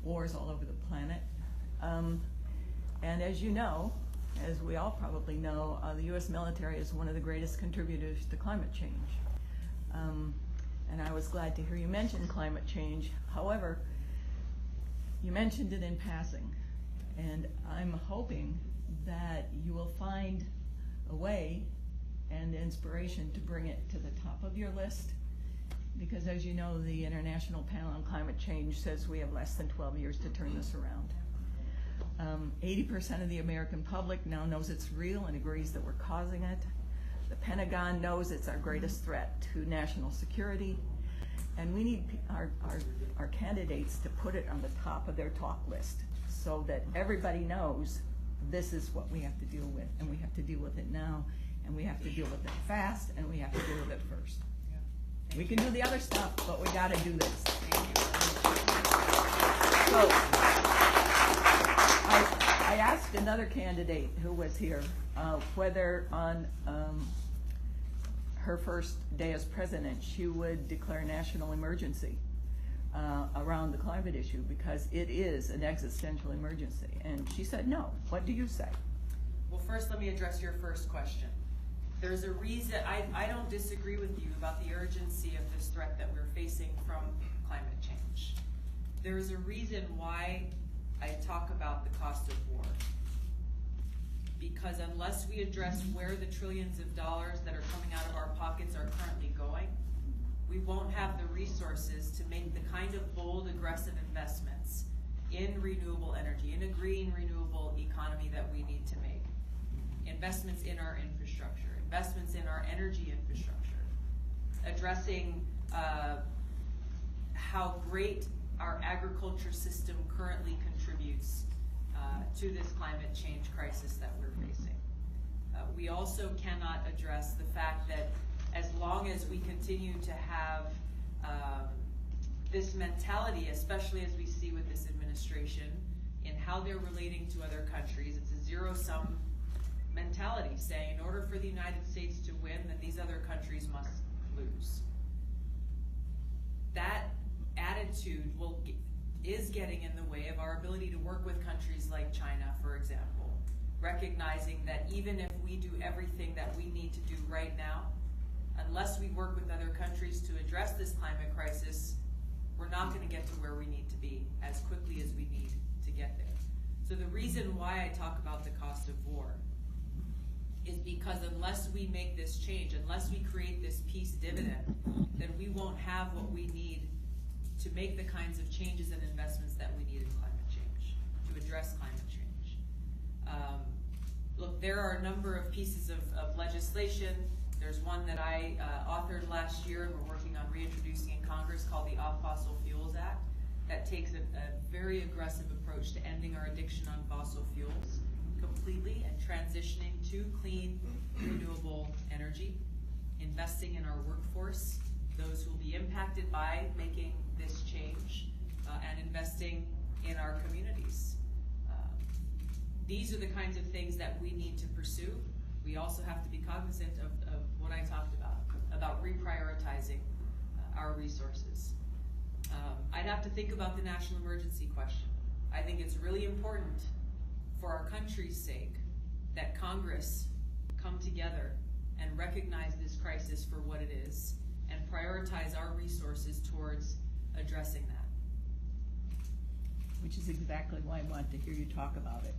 wars all over the planet. And as you know, as we all probably know, the U.S. military is one of the greatest contributors to climate change. And I was glad to hear you mention climate change. However, you mentioned it in passing. And I'm hoping that you will find a way and inspiration to bring it to the top of your list. Because as you know, the International Panel on Climate Change says we have less than 12 years to turn this around. 80% of the American public now knows it's real and agrees that we're causing it. The Pentagon knows it's our greatest threat to national security. And we need our candidates to put it on the top of their talk list so that everybody knows this is what we have to deal with, and we have to deal with it now, and we have to deal with it fast, and we have to deal with it first. Yeah. We can do the other stuff, but we got to do this. So, I asked another candidate who was here whether on her first day as president she would declare a national emergency around the climate issue because it is an existential emergency. And she said no. What do you say? Well, first let me address your first question. There's a reason, I don't disagree with you about the urgency of this threat that we're facing from climate change. There's a reason why I talk about the cost of war. Because unless we address where the trillions of dollars that are coming out of our pockets are currently going, we won't have the resources to make the kind of bold, aggressive investments in renewable energy, in a green, renewable economy that we need to make. Investments in our infrastructure, investments in our energy infrastructure, addressing how great our agriculture system currently contributes to this climate change crisis that we're facing. We also cannot address the fact that as long as we continue to have this mentality, especially as we see with this administration, in how they're relating to other countries, it's a zero-sum mentality, saying in order for the United States to win, then these other countries must lose. That attitude is getting in the way of our ability to work with countries like China, for example, recognizing that even if we do everything that we need to do right now, unless we work with other countries to address this climate crisis, we're not going to get to where we need to be as quickly as we need to get there. So the reason why I talk about the cost of war is because unless we make this change, unless we create this peace dividend, then we won't have what we need to make the kinds of changes and investments that we need in climate change, to address climate change. Look, there are a number of pieces of legislation. There's one that I authored last year and we're working on reintroducing in Congress called the Off Fossil Fuels Act that takes a very aggressive approach to ending our addiction on fossil fuels completely and transitioning to clean, renewable energy, investing in our workforce, those who will be impacted by making this change, and investing in our communities. These are the kinds of things that we need to pursue. We also have to be cognizant of what I talked about reprioritizing our resources. I'd have to think about the national emergency question. I think it's really important for our country's sake that Congress come together and recognize this crisis for what it is and prioritize our resources towards addressing that. Which is exactly why I wanted to hear you talk about it.